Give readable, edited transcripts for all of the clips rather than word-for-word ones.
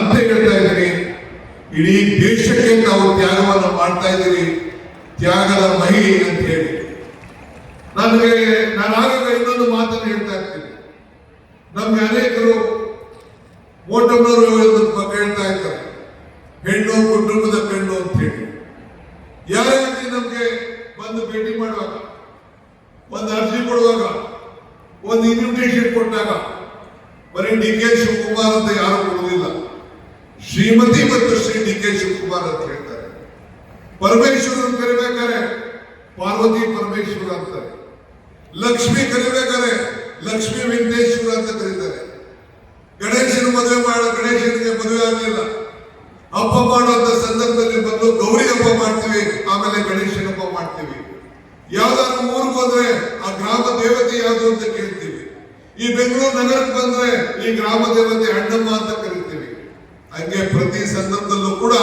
ಮತ್ತೆ ಹೇಳ್ತಾ ಇದ್ದೀನಿ, ಇಡೀ ದೇಶಕ್ಕೆ ತಾವು ತ್ಯಾಗವನ್ನು ಮಾಡ್ತಾ ಇದ್ದೀರಿ, ತ್ಯಾಗದ ಮಹಿಳೆ ಅಂತ ಹೇಳಿ ನಾನು ಆಗಾಗ ಇನ್ನೊಂದು ಮಾತನ್ನು ಹೇಳ್ತಾ ಇರ್ತೀನಿ. ನಮ್ಗೆ ಅನೇಕರು ಓಟಮ್ಮನವರು ಹೇಳ್ತಾ ಇರ್ತಾರೆ, ಹೆಣ್ಣು ಕುಟುಂಬದ ಹೆಣ್ಣು ಅಂತ ಹೇಳಿ. ಯಾರೇ ನಮ್ಗೆ ಬಂದು ಭೇಟಿ ಮಾಡುವಾಗ, ಒಂದು ಅರ್ಜಿ ಕೊಡುವಾಗ, ಒಂದು ಇನ್ವಿಟೇಷನ್ ಕೊಟ್ಟಾಗ ಬರೀ DK ಶಿವಕುಮಾರ್ ಅಂತ ಯಾರು ಕೊಡುವುದಿಲ್ಲ, ಶ್ರೀಮತಿ ಮತ್ತು ಶ್ರೀ DK ಶಿವಕುಮಾರ್ ಅಂತ ಹೇಳ್ತಾರೆ. ಪರಮೇಶ್ವರನ್ ಕರಿಬೇಕಾರೆ ಪಾರ್ವತಿ ಪರಮೇಶ್ವರ ಅಂತಾರೆ, ಲಕ್ಷ್ಮಿ ಕರಿಬೇಕಾರೆ ಲಕ್ಷ್ಮೀ ವೆಂಕಟೇಶ್ವರ ಅಂತ ಕರೀತಾರೆ. ಗಣೇಶನಿಗೆ ಮದುವೆ ಆಗಲಿಲ್ಲ, ಹಬ್ಬ ಮಾಡುವಂತ ಸಂದರ್ಭದಲ್ಲಿ ಬಂದು ಗೌರಿ ಹಬ್ಬ ಮಾಡ್ತೀವಿ, ಆಮೇಲೆ ಗಣೇಶನ ಹಬ್ಬ ಮಾಡ್ತೀವಿ. ಯಾವ್ದಾದ್ರು ಊರಿಗೆ ಹೋದ್ರೆ ಆ ಗ್ರಾಮ ದೇವತೆ ಯಾವುದು ಅಂತ ಕೇಳ್ತೀವಿ. ಈ ಬೆಂಗಳೂರು ನಗರಕ್ಕೆ ಬಂದ್ರೆ ಈ ಗ್ರಾಮ ದೇವತೆ ಅಣ್ಣಮ್ಮ ಅಂತ ಕರಿತೀವಿ. ಹಂಗೆ ಪ್ರತಿ ಸಂದರ್ಭದಲ್ಲೂ ಕೂಡ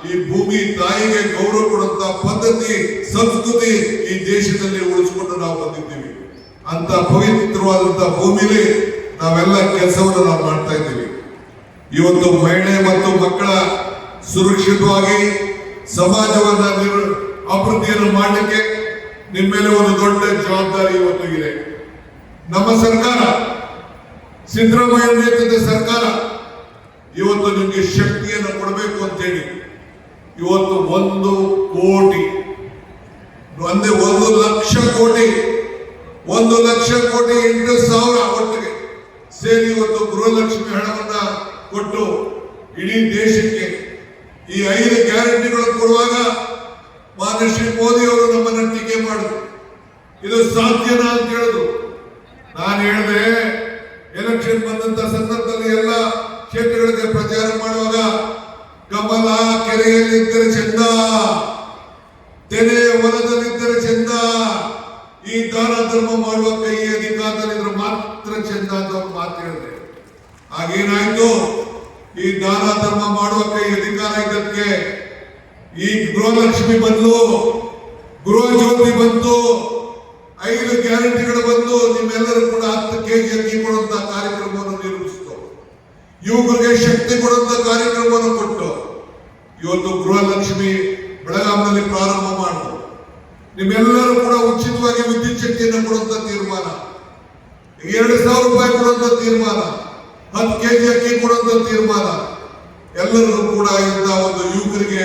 ಈ ಭೂಮಿ ತಾಯಿಗೆ ಗೌರವ ಕೊಡುವಂತ ಪದ್ಧತಿ, ಸಂಸ್ಕೃತಿ ಈ ದೇಶದಲ್ಲಿ ಉಳಿಸಿಕೊಂಡು ನಾವು ಬಂದಿದ್ದೀವಿ. ಅಂತ ಪವಿತ್ರವಾದಂತ ಭೂಮಿಲಿ ನಾವೆಲ್ಲ ಕೆಲಸವನ್ನು ನಾವು ಮಾಡ್ತಾ ಇದ್ದೀವಿ. ಇವತ್ತು ಮಹಿಳೆ ಮತ್ತು ಮಕ್ಕಳ ಸುರಕ್ಷಿತವಾಗಿ ಸಮಾಜವನ್ನ ಅಭಿವೃದ್ಧಿಯನ್ನು ಮಾಡಲಿಕ್ಕೆ ನಿಮ್ಮ ಮೇಲೆ ಒಂದು ದೊಡ್ಡ ಜವಾಬ್ದಾರಿ ಇವತ್ತು ಇದೆ. ನಮ್ಮ ಸರ್ಕಾರ, ಸಿದ್ದರಾಮಯ್ಯ ನೇತೃತ್ವದ ಸರ್ಕಾರ ಇವತ್ತು ನಿಮಗೆ ಶಕ್ತಿಯನ್ನು ಕೊಡಬೇಕು ಅಂತೇಳಿ ಇವತ್ತು 1 ಕೋಟಿ, ಒಂದೇ 1 ಲಕ್ಷ ಕೋಟಿ 8,000 ಒಟ್ಟಿಗೆ ಸೇರಿ ಇವತ್ತು ಗೃಹಲಕ್ಷ್ಮಿ ಹಣವನ್ನ ಕೊಟ್ಟು ಇಡೀ ದೇಶಕ್ಕೆ ಈ 5 ಗ್ಯಾರಂಟಿಗಳನ್ನು ಕೊಡುವಾಗ ಮಾನ್ಯ ಶ್ರೀ ಮೋದಿ ಅವರು ನಮ್ಮನ್ನ ಟೀಕೆ ಮಾಡಿದ್ರು. ಇದು ಸಾಧ್ಯನಾ ಅಂತ ಹೇಳಿದ್ರು. ನಾನು ಹೇಳಿದೆ, ಎಲೆಕ್ಷನ್ ಬಂದಂತ ಸಂದರ್ಭದಲ್ಲಿ ಎಲ್ಲ ಕ್ಷೇತ್ರಗಳಿಗೆ ಪ್ರಚಾರ ಮಾಡುವಾಗ ಕಮಲ ಕೆರೆಯಲ್ಲಿದ್ದರೆ ಚಂದ, ತೆನೆ ಹೊಲದಲ್ಲಿದ್ದರೆ ಚಂದ, ಈ ದಾನ ಧರ್ಮ ಮಾಡುವ ಕೈ ಅಧಿಕಾರದಲ್ಲಿದ್ರೆ ಮಾತ್ರ ಚಂದ ಅಂತ ಒಂದು ಮಾತು ಹೇಳಿದೆ. ಆಗೇನಾಯ್ತು, ಈ ದಾನ ಧರ್ಮ ಮಾಡುವ ಕೈ ಅಧಿಕಾರ ಇದ್ದಕ್ಕೆ ಈ ಗೃಹಲಕ್ಷ್ಮಿ ಬಂದು, ಗೃಹ ಜ್ಯೋತಿ ಬಂತು, 5 ಗ್ಯಾರಂಟಿಗಳು ಬಂದು ನಿಮ್ಮೆಲ್ಲರೂ ಕೂಡ 10 kg ಅಕ್ಕಿ ಕೊಡುವಂತ ಕಾರ್ಯಕ್ರಮವನ್ನು ನಿರ್ವಹಿಸಿತು. ಯುವಕರಿಗೆ ಶಕ್ತಿ ಕೊಡುವಂತ ಕಾರ್ಯಕ್ರಮವನ್ನು ಕೊಟ್ಟು ಇವತ್ತು ಗೃಹಲಕ್ಷ್ಮಿ ಬೆಳಗಾವಿನಲ್ಲಿ ಪ್ರಾರಂಭ ಮಾಡಿದ್ರು. ನಿಮ್ಮೆಲ್ಲರೂ ಕೂಡ ಉಚಿತವಾಗಿ ವಿದ್ಯುತ್ ಶಕ್ತಿಯನ್ನು ಕೊಡುವಂತ ತೀರ್ಮಾನ, 2,000 ರೂಪಾಯಿ ಕೊಡುವಂತ ತೀರ್ಮಾನ, 10 kg ಅಕ್ಕಿ ಕೊಡುವಂತ ತೀರ್ಮಾನ, ಎಲ್ಲರಿಗೂ ಕೂಡ ಇಂಥ ಒಂದು ಯುವಕರಿಗೆ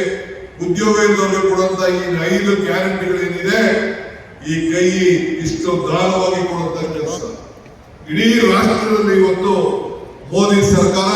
ಉದ್ಯೋಗ ಇದ್ದವರಿಗೆ ಕೊಡುವಂತ ಈ 5 ಗ್ಯಾರಂಟಿಗಳೇನಿದೆ, ಈ ಕೈ ಇಷ್ಟು ದಾನವಾಗಿ ಕೊಡುವಂತ ಕೆಲಸ ಇಡೀ ರಾಷ್ಟ್ರದಲ್ಲಿ ಇವತ್ತು ಮೋದಿ ಸರ್ಕಾರ